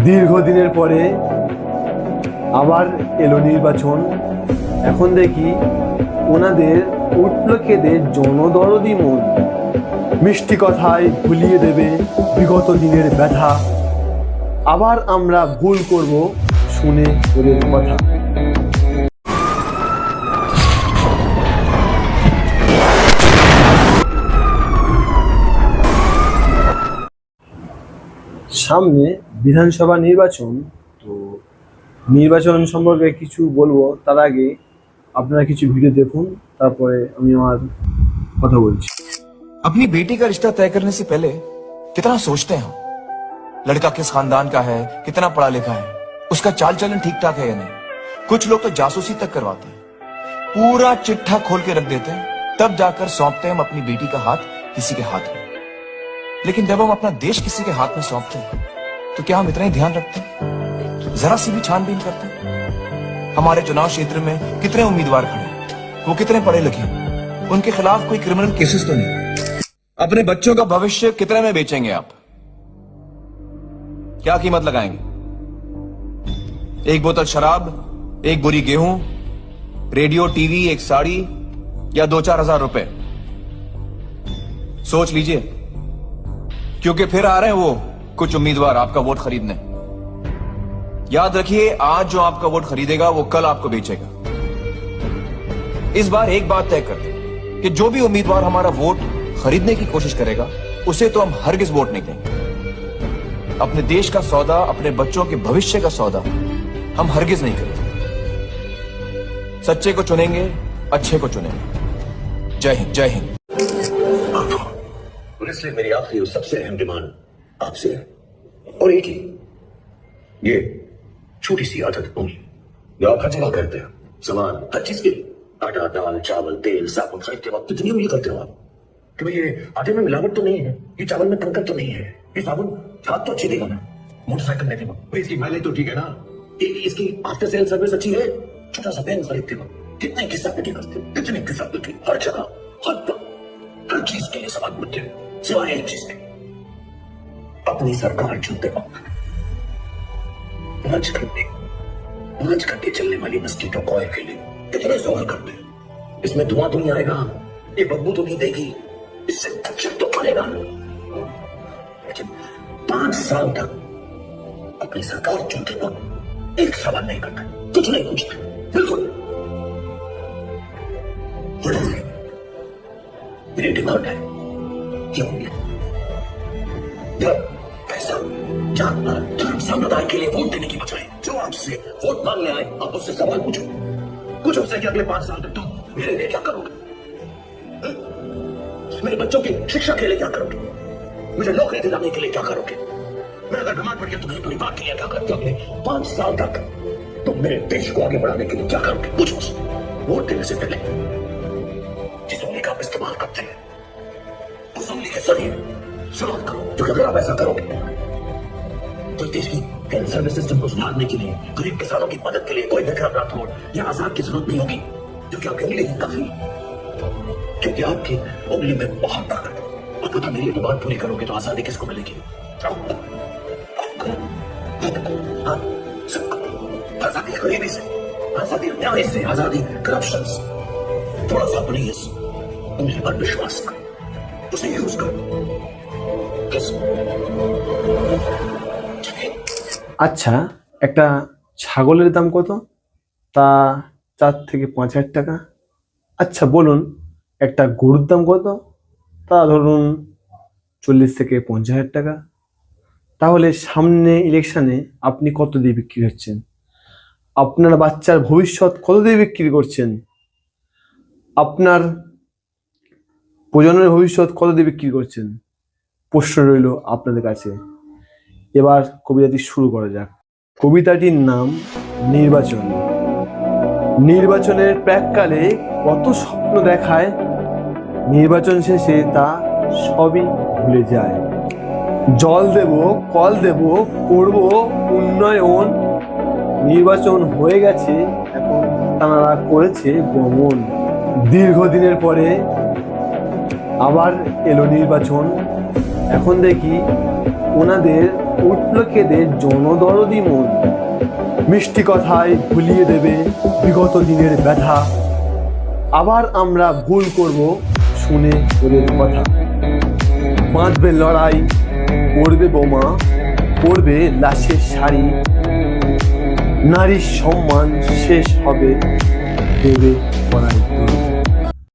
দীর্ঘদিনের পরে আবার এলো নির্বাচন। এখন দেখি ওনাদের উঠল কেঁদে জনদরদি মন। মিষ্টি কথায় ভুলিয়ে দেবে বিগত দিনের ব্যথা। আবার আমরা ভুল করব শুনে ওদের কথা। সামনে বিধানসভা নির্বাচন, তো নির্বাচন সম্পর্কে কিছু বলবো তার আগে আপনারা কিছু ভিডিও দেখুন, তারপরে আমি আমার কথা বলছি। अपनी बेटी का रिश्ता तय करने से पहले कितना सोचते हैं हम। लड़का किस खानदान का है, कितना पढ़ा लिखा है, उसका चाल चलन ठीक ठाक है या नहीं। कुछ लोग तो जासूसी तक करवाते हैं, पूरा चिट्ठा खोल के रख देते हैं, तब जाकर सौंपते हैं हम अपनी बेटी का हाथ किसी के हाथ में। लेकिन जब हम अपना देश किसी के हाथ में सौंपते हैं तो क्या हम इतना ही ध्यान रखते हैं, जरा सी भी छानबीन करते हैं। हमारे चुनाव क्षेत्र में कितने उम्मीदवार खड़े हैं, वो कितने पढ़े लिखे हैं, उनके खिलाफ कोई क्रिमिनल केसेस तो नहीं। अपने बच्चों का भविष्य कितने में बेचेंगे आप, क्या कीमत लगाएंगे? एक बोतल शराब, एक बोरी गेहूं, रेडियो, टीवी, एक साड़ी या 2-4 हजार रुपए? सोच लीजिए, क्योंकि फिर आ रहे हैं वो कुछ उम्मीदवार आपका वोट खरीदने। याद रखिए, आज जो आपका वोट खरीदेगा वो कल आपको बेचेगा। इस बार एक बात तय कर दें कि जो भी उम्मीदवार हमारा वोट खरीदने की कोशिश करेगा उसे तो हम हरगिज वोट नहीं देंगे। अपने देश का सौदा, अपने बच्चों के भविष्य का सौदा हम हरगिज नहीं करेंगे। सच्चे को चुनेंगे, अच्छे को चुनेंगे। जय हिंद, जय हिंद। इसलिए मेरी आखिरी और सबसे अहम डिमांड आपसे है, और एक ही, ये छोटी सी आदत होगी जो आप हर जगह करते हैं। सामान हर चीज के लिए, आटा, दाल, चावल, तेल, साबुन खरीदते वक्त कितनी उम्मीद करते हो आप कि भाई ये आटे में मिलावट तो नहीं है, ये चावल में कंकर तो नहीं है, ये साबुन हाथ तो अच्छी देगा ना, मोटरसाइकिल लेते वक्त भाई इसकी माइलेज तो ठीक है ना, इसकी आफ्टर सेल सर्विस अच्छी है। छोटा सा पेन खरीदते वक्त कितने किस्सा-पिटी करते हो, कितनी किस्सा-पिटी, हर जगह हर चीज के लिए सवाल पूछते हैं, सिवाय एक चीज के, अपनी सरकार चुनते वक्त 5 घंटे चलने वाली मस्कीटो कॉइल के लिए कितने सवाल करते हैं। इसमें धुआं तो नहीं आएगा, ये बदबू तो नहीं देगी, इससे मच्छर तो पड़ेगा। लेकिन 5 साल तक अपनी सरकार चुनते वक्त एक सवाल नहीं करते, कुछ नहीं पूछते, बिल्कुल। मेरी डिमांड है क्यों जब पैसा जात पात धर्म समुदाय के लिए वोट देने की बजाय जो आपसे वोट मांगने आए आप उससे सवाल पूछो, कुछ उससे कि अगले 5 साल तक तुम मेरे लिए क्या करोगे, मेरे बच्चों की शिक्षा के लिए क्या करोगे, मुझे नौकरी दिलाने के लिए क्या करोगे, मैं अगर बीमार पड़ गया तुम्हारे परिवार के लिए क्या करोगे, अगले 5 साल तक तुम मेरे देश को आगे बढ़ाने के लिए क्या करोगे। पूछो वोट देने से पहले जिस उंगली का आप इस्तेमाल करते हैं उस उंगली के जरिए सवाल करो, क्योंकि अगर आप ऐसा करोगे तो देश की हेल्थ सर्विस सिस्टम को सुधारने के लिए, गरीब किसानों की मदद के लिए कोई विक्रम राठौड़ या आजाद की जरूरत नहीं होगी, क्योंकि आपकी उंगली ही काफी, क्योंकि आपकी उंगली में बहुत ताकत है। और पता मेरी डिमांड पूरी करोगे तो आजादी किसको मिलेगी, सबको। आजादी गरीबी से, आजादी न्याय से, आजादी करप्शन से। थोड़ा सा अपनी इस उंगली पर विश्वास करो, उसे यूज करो। আচ্ছা, একটা ছাগলের দাম কত? তা 4 থেকে 5 হাজার টাকা। আচ্ছা বলুন, একটা গরুর দাম কত? তা ধরুন 40 থেকে 50 হাজার টাকা। তাহলে সামনে ইলেকশনে আপনি কত দিয়ে বিক্রি হচ্ছেন? আপনার বাচ্চার ভবিষ্যৎ কত দিয়ে বিক্রি করছেন? আপনার প্রজন্মের ভবিষ্যৎ কত দিয়ে বিক্রি করছেন? প্রশ্ন রইল আপনাদের কাছে। এবার কবিতাটি শুরু করা যাক। কবিতাটির নাম নির্বাচন। নির্বাচনের প্রাককালে কত স্বপ্ন দেখায়, নির্বাচন শেষে তা সবই ভুলে যায়। জল দেব, কল দেব, করব উন্নয়ন, নির্বাচন হয়ে গেছে, এখন তারা করেছে গমন। দীর্ঘদিনের পরে আবার এলো নির্বাচন। এখন দেখি ওনাদের উঠল কেঁদে জনদরদি মন, মিষ্টি কথায় ভুলিয়ে দেবে বিগত দিনের ব্যথা। আবার আমরা ভুল করব শুনে ওদের কথা। বাঁধবে লড়াই, পড়বে বোমা, পড়বে লাশের শাড়ি, নারীর সম্মান শেষ হবে দেবে পড়াই।